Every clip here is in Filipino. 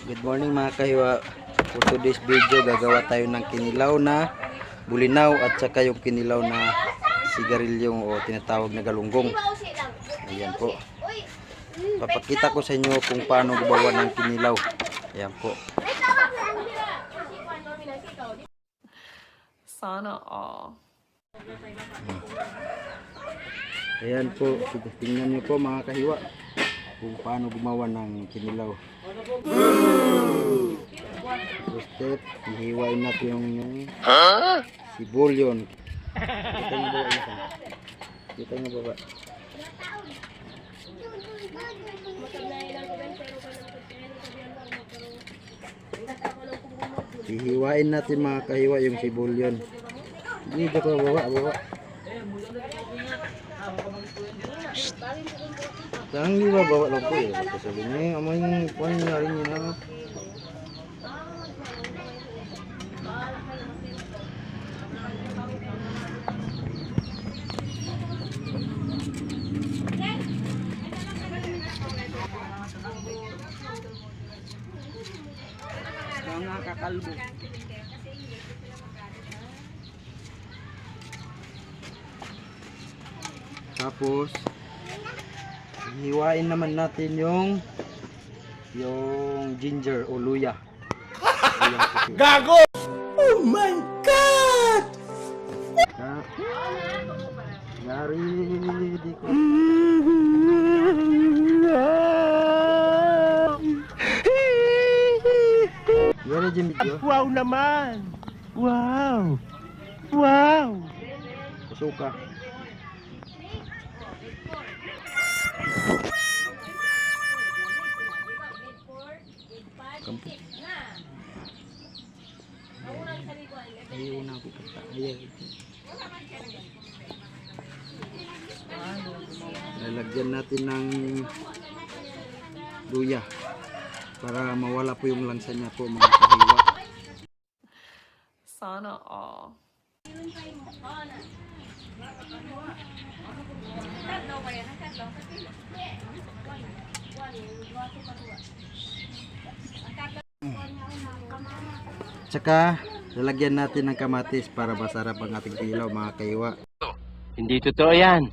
Good morning mga kahiwa. For today's video, gagawa tayo ng kinilaw na bulinaw at saka yung kinilaw na sigarilyong o tinatawag na galunggong. Ayan po. Papakita ko sa inyo kung paano gumawa ng kinilaw. Ayan po. Sana all. Ayan po. Tingnan niyo po mga kahiwa kung paano gumawa ng kinilaw. First step, hihiwain natin yung sibulyon. Kita niyo ba? Kita niyo ba? Hihiwain natin mga kahiwa yung sibulyon. Dito ko bawa. Saan di ba bawa lang po eh. Sabi niya, amoy yung nangyari niya na. Mga kakalbo. Tapos hiwain naman natin yung ginger o luya. Gago! Oh my God! Yari di ko. Yari din video. Wow naman! Wow! Wow! Suka. Kampung. Ayaw na ako pagka. Ayaw. Lalagyan natin ng luya para mawala po yung lansa niya po mga kahiwa. Sana all. Tsaka lalagyan natin ng kamatis para masarap ang ating kinilaw mga kahiwa. Hindi totoo yan.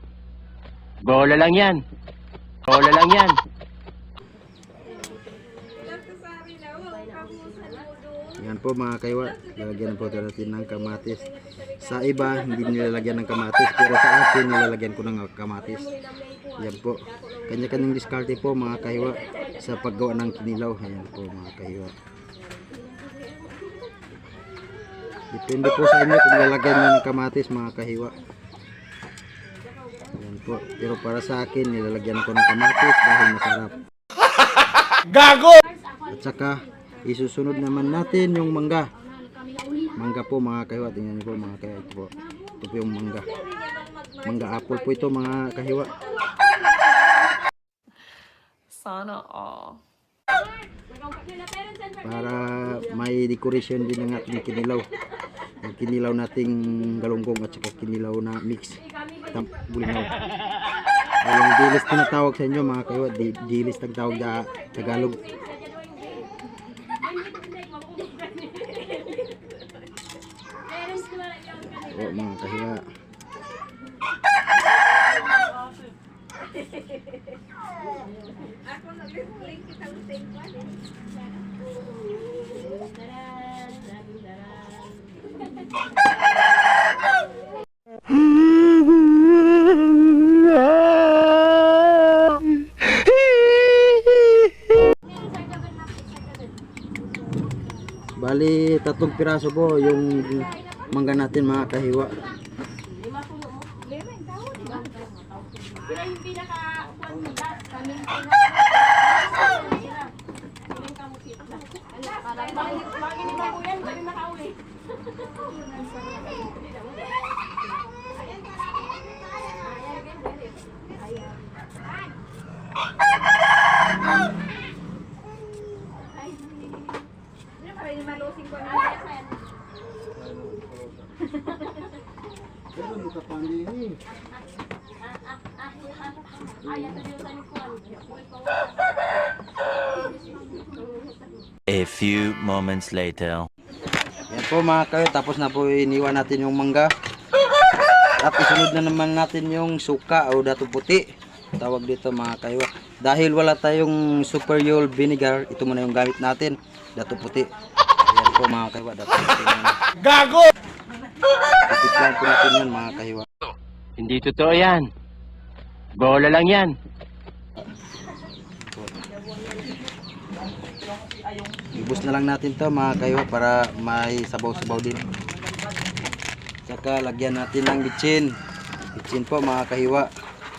Bola lang yan. Bola lang yan. Yan po mga kahiwa, lalagyan po natin ng kamatis. Sa iba hindi nilalagyan ng kamatis, pero sa akin nilalagyan ko ng kamatis. Yan po, kanya-kanyang diskarte po mga kahiwa sa paggawa ng kinilaw. Ayan po mga kahiwa. Depende po sa inyo kung lalagyan nyo ng kamatis mga kahiwa. Ayan po, pero para sa akin nilalagyan ko ng kamatis dahil masarap. Gago! At saka isusunod naman natin yung mangga. Mangga po mga kahiwa, tingnan niyo po mga kahiwa. Ito po yung mangga. Mangga apple po ito mga kahiwa. Sana all. Para may decoration din ng ating kinilaw. Yung kinilaw nating galunggong at saka kinilaw na mix bulinaw. Yung dilis tinatawag sa inyo mga kahiwa, dilis tagtawag sa Tagalog. O mga kahiwa. Bali, 3 piraso po yung mangga natin mga kahiwa. Ay, ito yung A few moments later. Yan po mga kayo, tapos na po iniwan natin yung mangga. At isunod na naman natin yung suka o dato puti. Tawag dito mga kayo. Dahil wala tayong super yol vinegar, ito muna yung gamit natin. Dato puti. Ayan po mga kayo, dato puti. Gago! Tiplan po natin yan mga kayo. Hindi totoo yan. Bola lang yan. Ibus na lang natin to mga kayo para may sabaw-sabaw din. Saka lagyan natin ng bitchin. Bitchin po mga kahiwa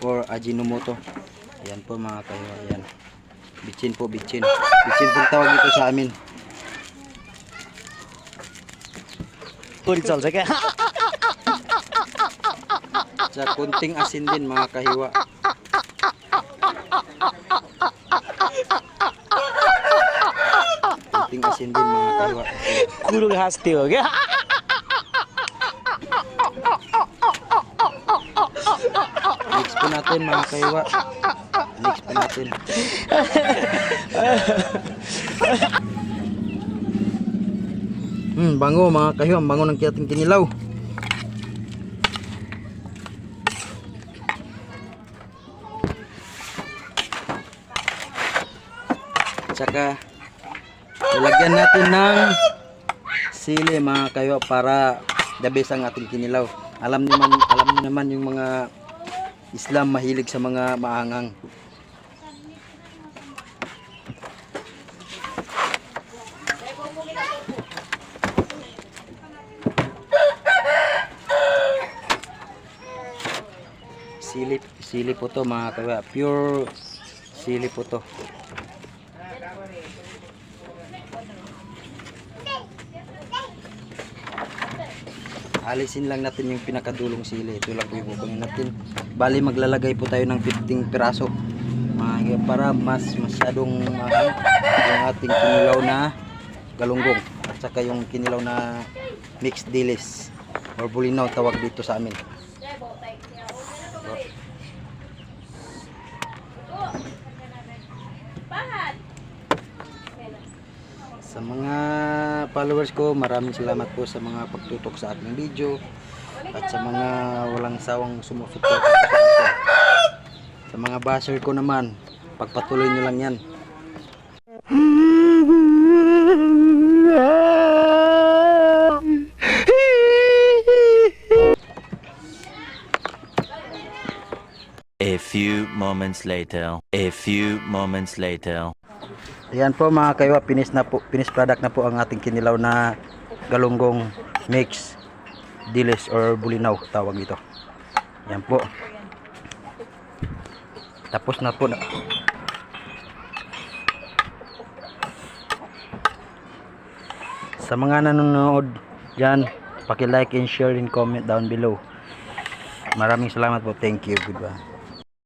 or Ajinomoto. Ayan po mga kahiwa. Ayan. Bitchin po, bitchin. Bitchin po tawag dito sa amin. Sa kunting asin din mga kahiwa. Kunting asin din mga kahiwa. Kurang hasti ho gaya. Mix po natin mga kahiwa. Mix po natin. Bango mga kahiwa. Bango ng ating kinilaw. Tsaka ilagyan natin ng sili mga kahiwa para the best ang ating kinilaw. Alam niyo naman yung mga Islam mahilig sa mga maangang. Sili po to mga kahiwa. Pure sili po to. Alisin lang natin yung pinakadulong sili. Ito lang po yung kukunin natin. Bali maglalagay po tayo ng 15 piraso. Para mas masyadong mahal yung ating kinilaw na galunggong. At saka yung kinilaw na mixed dilis or bulinaw tawag dito sa amin. Sa mga followers ko, maraming salamat po sa mga pagtutok sa aking video at sa mga walang sawang sumusuporta sa akin. Sa mga basher ko naman, pagpatuloy nyo lang yan. A few moments later. A few moments later. Ayan po mga kayo, finish product na po ang ating kinilaw na galunggong mix dilis or bulinaw tawag dito. Ayan po. Tapos na po. Sa mga nanonood dyan, paki-like and share and comment down below. Maraming salamat po. Thank you. Goodbye.